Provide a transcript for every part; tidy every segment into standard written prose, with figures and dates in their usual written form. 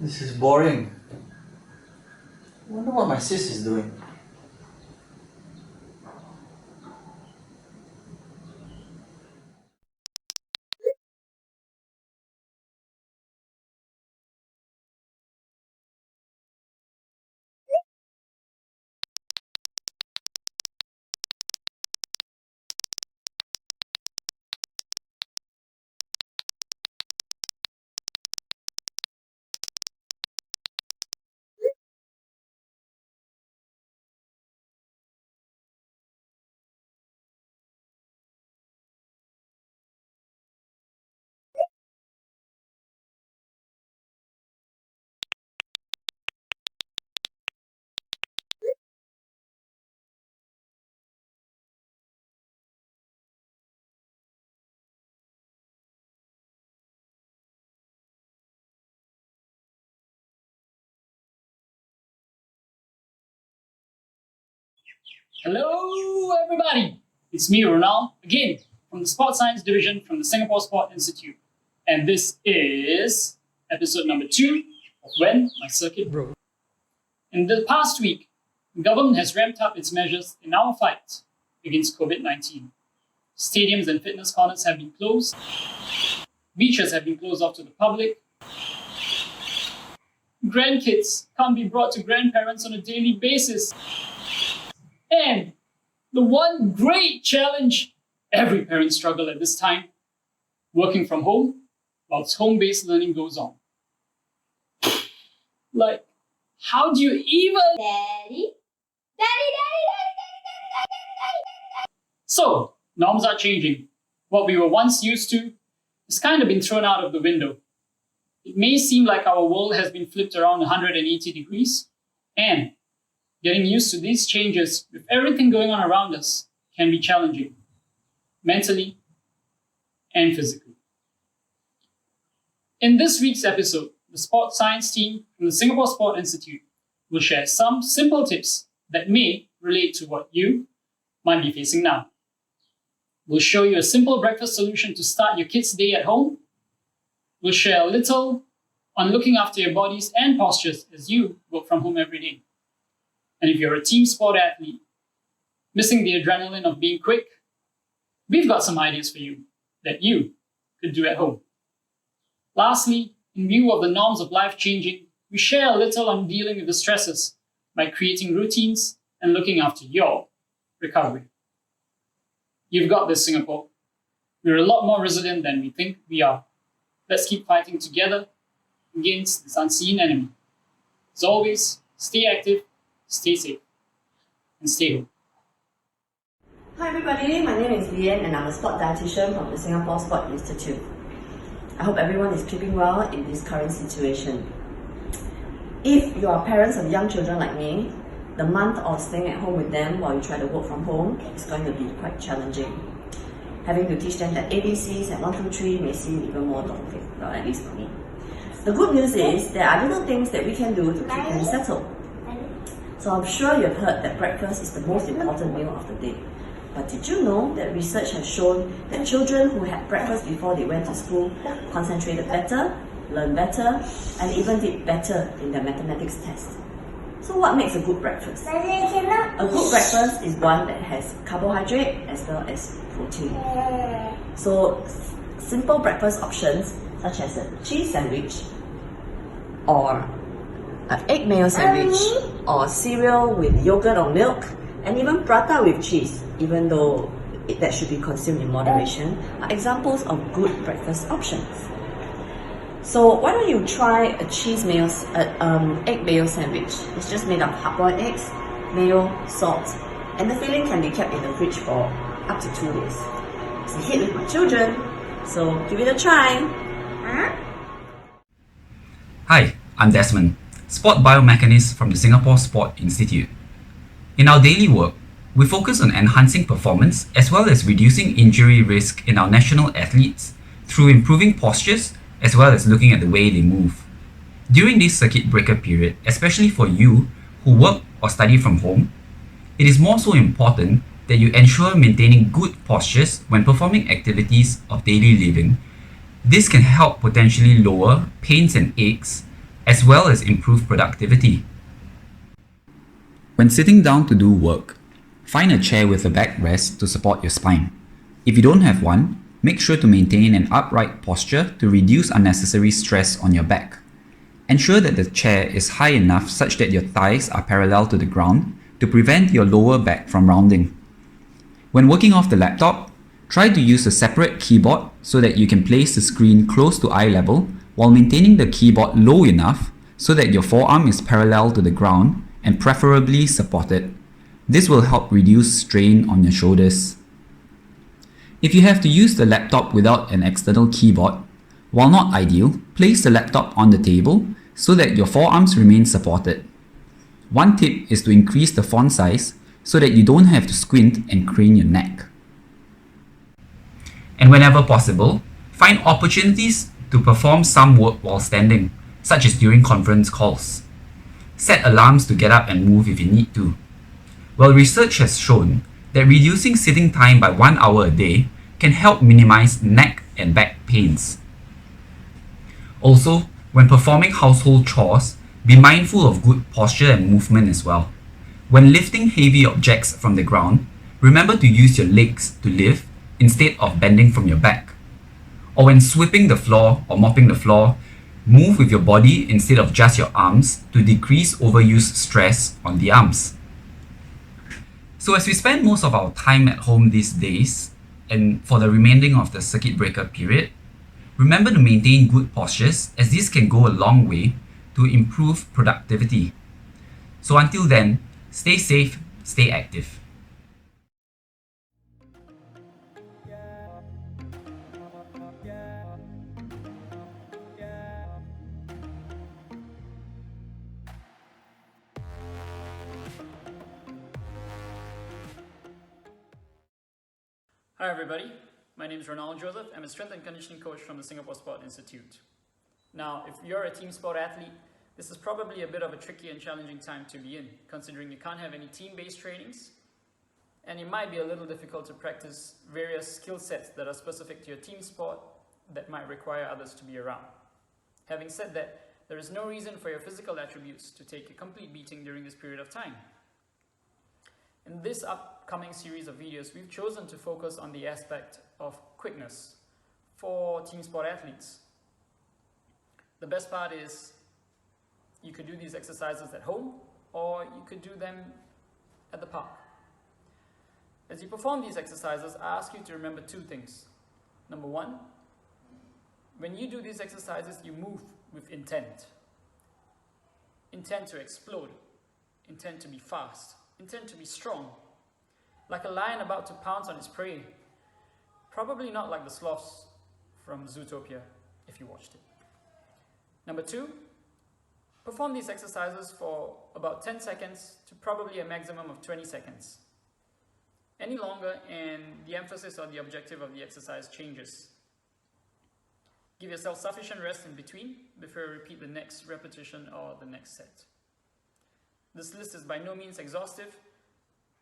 This is boring. I wonder what my sis is doing. Hello, everybody! It's me, Ronald, again from the Sports Science Division from the Singapore Sport Institute. And this is episode number 2 of When My Circuit Broke. In the past week, the government has ramped up its measures in our fight against COVID-19. Stadiums and fitness corners have been closed, beaches have been closed off to the public, grandkids can't be brought to grandparents on a daily basis. And the one great challenge every parent struggles at this time, working from home whilst home-based learning goes on. Like, how do you even... Daddy? Daddy! So, norms are changing. What we were once used to has kind of been thrown out of the window. It may seem like our world has been flipped around 180 degrees, and getting used to these changes with everything going on around us can be challenging, mentally and physically. In this week's episode, the sports science team from the Singapore Sport Institute will share some simple tips that may relate to what you might be facing now. We'll show you a simple breakfast solution to start your kids' day at home. We'll share a little on looking after your bodies and postures as you work from home every day. And if you're a team sport athlete, missing the adrenaline of being quick, we've got some ideas for you that you could do at home. Lastly, in view of the norms of life changing, we share a little on dealing with the stresses by creating routines and looking after your recovery. You've got this, Singapore. We're a lot more resilient than we think we are. Let's keep fighting together against this unseen enemy. As always, stay active, stay safe, and stay home. Hi everybody, my name is Lian and I'm a sport dietitian from the Singapore Sport Institute. I hope everyone is keeping well in this current situation. If you are parents of young children like me, the month of staying at home with them while you try to work from home is going to be quite challenging. Having to teach them that ABCs and 1, 2, 3 may seem even more daunting, well, at least for me. The good news is there are little things that we can do to keep them settled. So I'm sure you've heard that breakfast is the most important meal of the day. But did you know that research has shown that children who had breakfast before they went to school concentrated better, learned better, and even did better in their mathematics test? So what makes a good breakfast? A good breakfast is one that has carbohydrate as well as protein. So simple breakfast options such as a cheese sandwich or an egg mayo sandwich or cereal with yogurt or milk and even prata with cheese, even though that should be consumed in moderation, are examples of good breakfast options. So why don't you try a egg mayo sandwich? It's just made of hard-boiled eggs, mayo, salt, and the filling can be kept in the fridge for up to 2 days. It's a hit with my children, so give it a try. Hi, I'm Desmond, sport biomechanist from the Singapore Sport Institute. In our daily work, we focus on enhancing performance as well as reducing injury risk in our national athletes through improving postures as well as looking at the way they move. During this circuit breaker period, especially for you who work or study from home, it is more so important that you ensure maintaining good postures when performing activities of daily living. This can help potentially lower pains and aches as well as improve productivity. When sitting down to do work, find a chair with a backrest to support your spine. If you don't have one, make sure to maintain an upright posture to reduce unnecessary stress on your back. Ensure that the chair is high enough such that your thighs are parallel to the ground to prevent your lower back from rounding. When working off the laptop, try to use a separate keyboard so that you can place the screen close to eye level while maintaining the keyboard low enough so that your forearm is parallel to the ground and preferably supported. This will help reduce strain on your shoulders. If you have to use the laptop without an external keyboard, while not ideal, place the laptop on the table so that your forearms remain supported. One tip is to increase the font size so that you don't have to squint and crane your neck. And whenever possible, find opportunities to perform some work while standing, such as during conference calls. Set alarms to get up and move if you need to. Well, research has shown that reducing sitting time by 1 hour a day can help minimize neck and back pains. Also, when performing household chores, be mindful of good posture and movement as well. When lifting heavy objects from the ground, remember to use your legs to lift instead of bending from your back. Or when sweeping the floor or mopping the floor, move with your body instead of just your arms to decrease overuse stress on the arms. So as we spend most of our time at home these days, and for the remaining of the circuit breaker period, remember to maintain good postures as this can go a long way to improve productivity. So until then, stay safe, stay active. Hi everybody, my name is Ronald Joseph. I'm a strength and conditioning coach from the Singapore Sport Institute. Now, if you're a team sport athlete, this is probably a bit of a tricky and challenging time to be in, considering you can't have any team-based trainings, and it might be a little difficult to practice various skill sets that are specific to your team sport that might require others to be around. Having said that, there is no reason for your physical attributes to take a complete beating during this period of time. In this upcoming series of videos, we've chosen to focus on the aspect of quickness for team sport athletes. The best part is you could do these exercises at home or you could do them at the park. As you perform these exercises, I ask you to remember two things. Number one, when you do these exercises, you move with intent. Intent to explode, intent to be fast, intent to be strong, like a lion about to pounce on its prey. Probably not like the sloths from Zootopia, if you watched it. Number two, perform these exercises for about 10 seconds to probably a maximum of 20 seconds. Any longer and the emphasis or the objective of the exercise changes. Give yourself sufficient rest in between before you repeat the next repetition or the next set. This list is by no means exhaustive,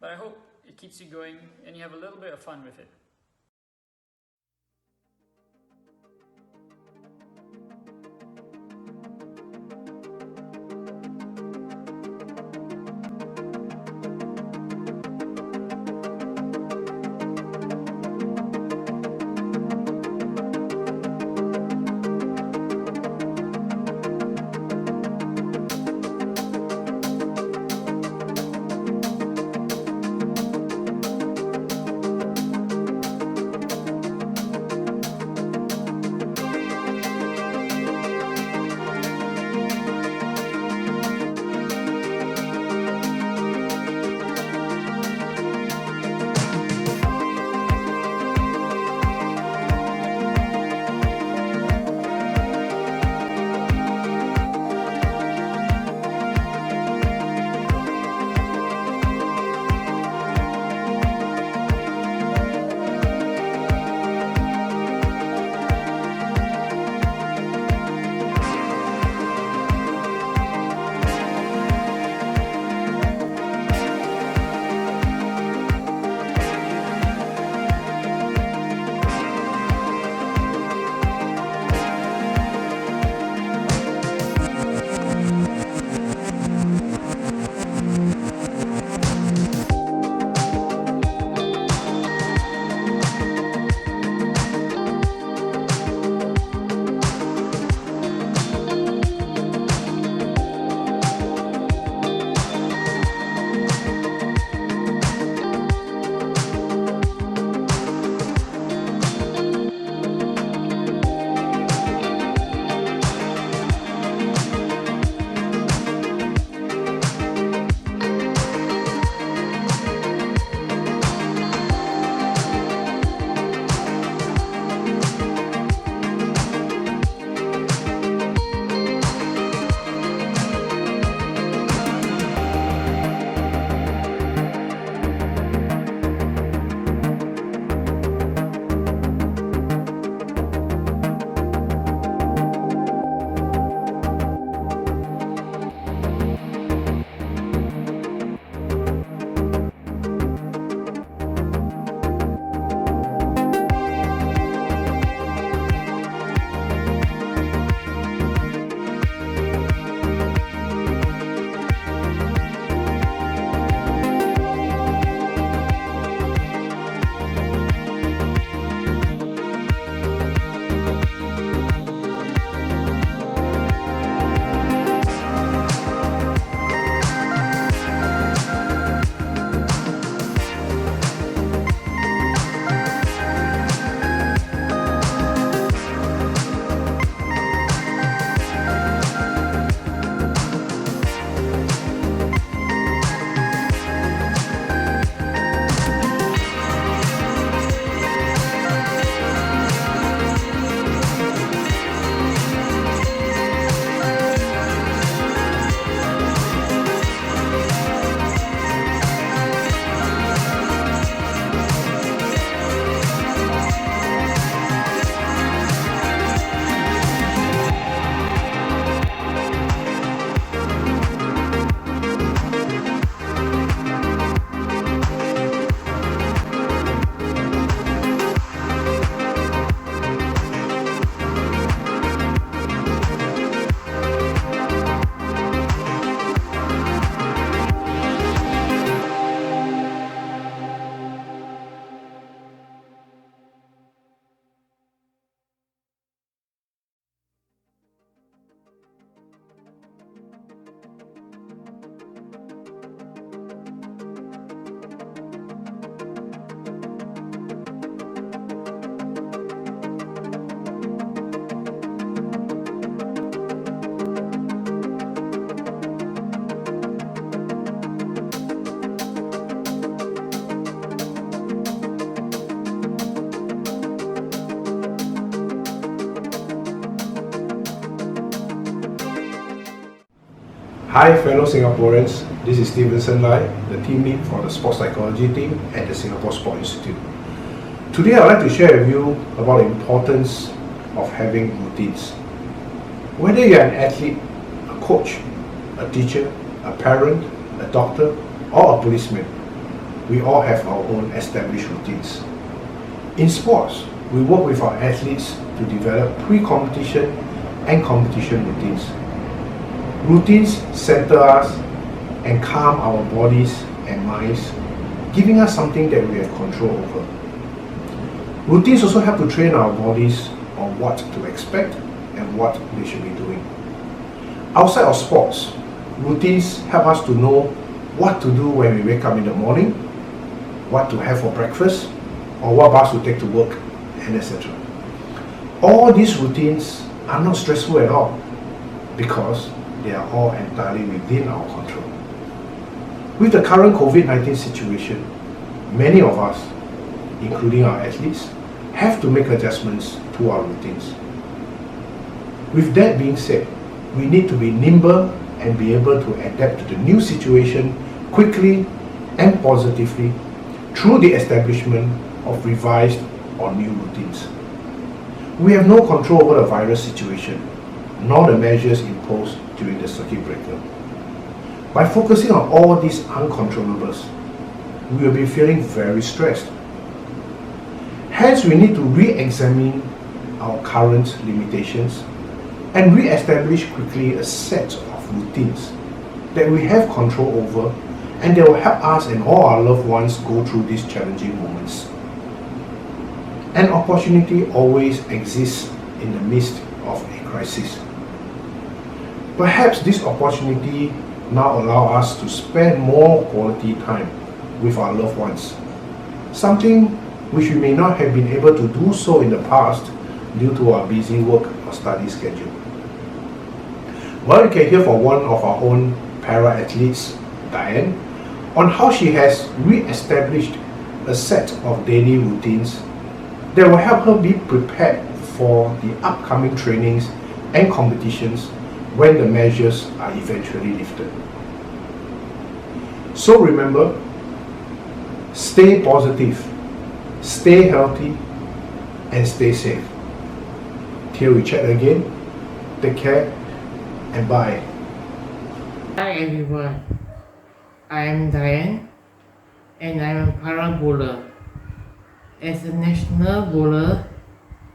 but I hope it keeps you going and you have a little bit of fun with it. Hi fellow Singaporeans, this is Stevenson Lai, the team lead for the sports psychology team at the Singapore Sport Institute. Today I'd like to share with you about the importance of having routines. Whether you're an athlete, a coach, a teacher, a parent, a doctor, or a policeman, we all have our own established routines. In sports, we work with our athletes to develop pre-competition and competition routines. Routines center us and calm our bodies and minds, giving us something that we have control over. Routines also help to train our bodies on what to expect and what they should be doing. Outside of sports, routines help us to know what to do when we wake up in the morning, what to have for breakfast, or what bus to take to work, and etc. All these routines are not stressful at all because they are all entirely within our control. With the current COVID-19 situation, many of us, including our athletes, have to make adjustments to our routines. With that being said, we need to be nimble and be able to adapt to the new situation quickly and positively through the establishment of revised or new routines. We have no control over the virus situation, nor the measures imposed during the circuit breaker. By focusing on all these uncontrollables, we will be feeling very stressed. Hence, we need to re-examine our current limitations and re-establish quickly a set of routines that we have control over and that will help us and all our loved ones go through these challenging moments. An opportunity always exists in the midst of a crisis. Perhaps this opportunity now allows us to spend more quality time with our loved ones, something which we may not have been able to do so in the past due to our busy work or study schedule. Well, you can hear from one of our own para-athletes, Diane, on how she has re-established a set of daily routines that will help her be prepared for the upcoming trainings and competitions when the measures are eventually lifted. So remember, stay positive, stay healthy, and stay safe. Till we chat again, take care and bye. Hi everyone, I am Diane and I am a para bowler. As a national bowler,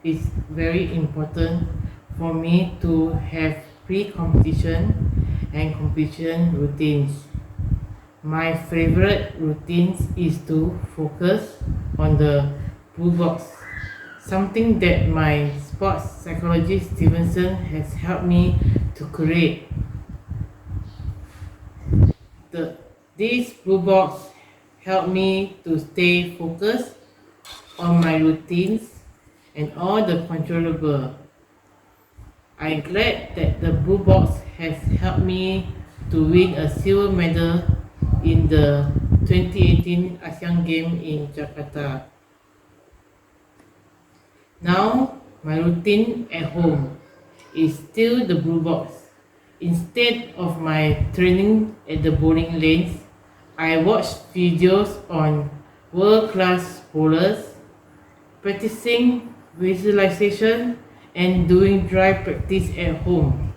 it's very important for me to have pre-competition and competition routines. My favorite routines is to focus on the blue box, something that my sports psychologist Stevenson has helped me to create. This blue box helped me to stay focused on my routines and all the controllable. I'm glad that the blue box has helped me to win a silver medal in the 2018 ASEAN Games in Jakarta. Now, my routine at home is still the blue box. Instead of my training at the bowling lanes, I watch videos on world-class bowlers, practicing visualization and doing dry practice at home.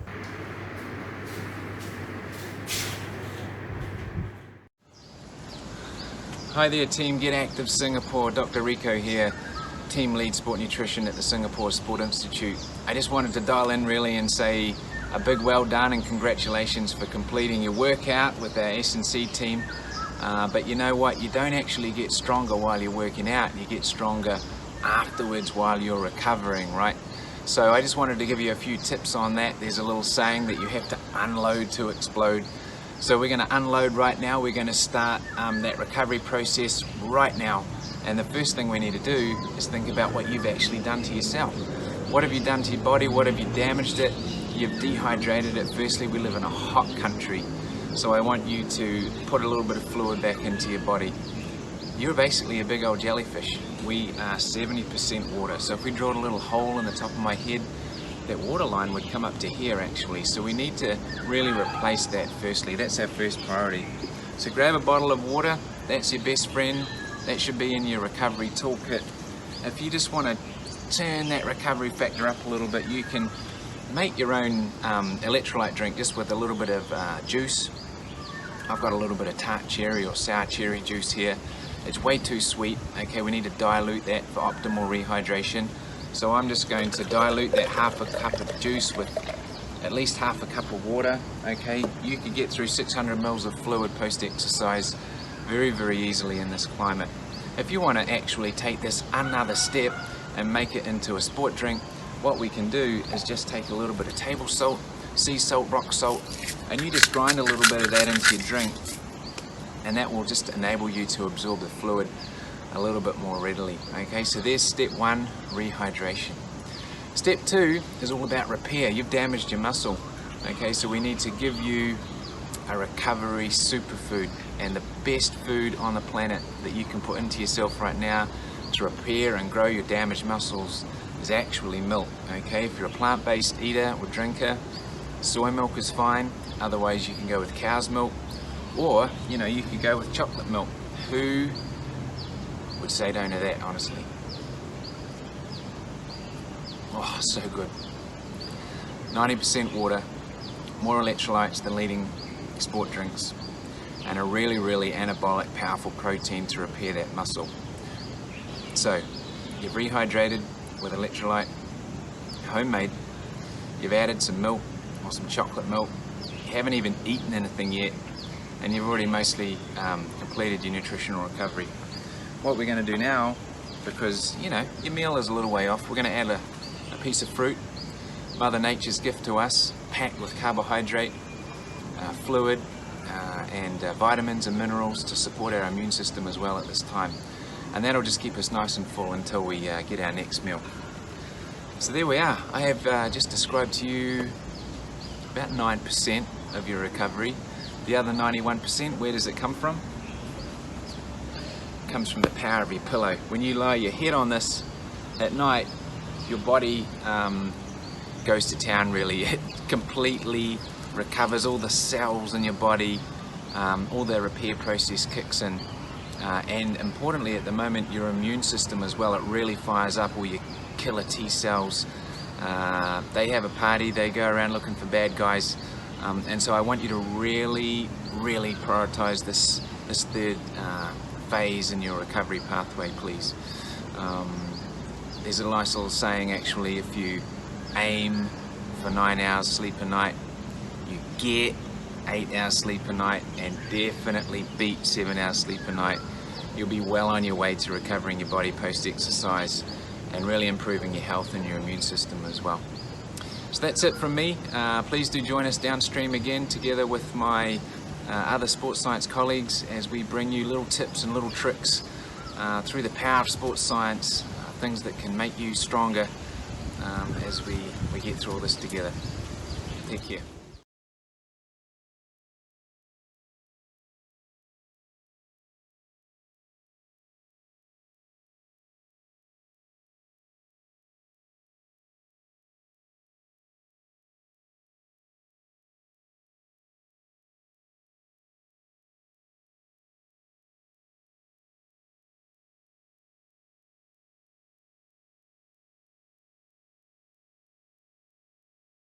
Hi there team Get Active Singapore, Dr. Rico here, Team Lead Sport Nutrition at the Singapore Sport Institute. I just wanted to dial in really and say a big well done and congratulations for completing your workout with our S&C team. But you know what, you don't actually get stronger while you're working out, you get stronger afterwards while you're recovering, right? So I just wanted to give you a few tips on that. There's a little saying that you have to unload to explode. So we're going to unload right now. We're going to start that recovery process right now. And the first thing we need to do is think about what you've actually done to yourself. What have you done to your body? What have you damaged it? You've dehydrated it. Firstly, we live in a hot country. So I want you to put a little bit of fluid back into your body. You're basically a big old jellyfish. We are 70% water. So if we drilled a little hole in the top of my head, that water line would come up to here actually. So we need to really replace that firstly. That's our first priority. So grab a bottle of water, that's your best friend. That should be in your recovery toolkit. If you just want to turn that recovery factor up a little bit, you can make your own electrolyte drink just with a little bit of juice. I've got a little bit of tart cherry or sour cherry juice here. It's way too sweet. Okay, we need to dilute that for optimal rehydration. So I'm just going to dilute that half a cup of juice with at least half a cup of water. Okay, you could get through 600 mils of fluid post-exercise very, very easily in this climate. If you want to actually take this another step and make it into a sport drink, what we can do is just take a little bit of table salt, sea salt, rock salt, and you just grind a little bit of that into your drink, and that will just enable you to absorb the fluid a little bit more readily. Okay, so there's step one, rehydration. Step two is all about repair. You've damaged your muscle. Okay, so we need to give you a recovery superfood, and the best food on the planet that you can put into yourself right now to repair and grow your damaged muscles is actually milk. Okay, if you're a plant-based eater or drinker, soy milk is fine. Otherwise you can go with cow's milk, or you know, you could go with chocolate milk. Who would say no to that, honestly? Oh, so good. 90% water, more electrolytes than leading sport drinks, and a really, really anabolic, powerful protein to repair that muscle. So, you've rehydrated with electrolyte, homemade, you've added some milk or some chocolate milk, you haven't even eaten anything yet, and you've already mostly completed your nutritional recovery. What we're going to do now, because you know your meal is a little way off, we're going to add a piece of fruit, Mother Nature's gift to us, packed with carbohydrate, fluid, and vitamins and minerals to support our immune system as well at this time. And that'll just keep us nice and full until we get our next meal. So there we are. I have just described to you about 9% of your recovery. The other 91%, where does it come from? It comes from the power of your pillow. When you lie your head on this at night, your body goes to town really. It completely recovers all the cells in your body, all the repair process kicks in. And importantly at the moment, your immune system as well, it really fires up all your killer T cells. They have a party, they go around looking for bad guys, and so I want you to really, really prioritize this third phase in your recovery pathway, please. There's a nice little saying actually, if you aim for 9 hours sleep a night, you get 8 hours sleep a night, and definitely beat 7 hours sleep a night. You'll be well on your way to recovering your body post-exercise and really improving your health and your immune system as well. So that's it from me. Please do join us downstream again together with my other sports science colleagues as we bring you little tips and little tricks through the power of sports science, things that can make you stronger as we get through all this together. Take care.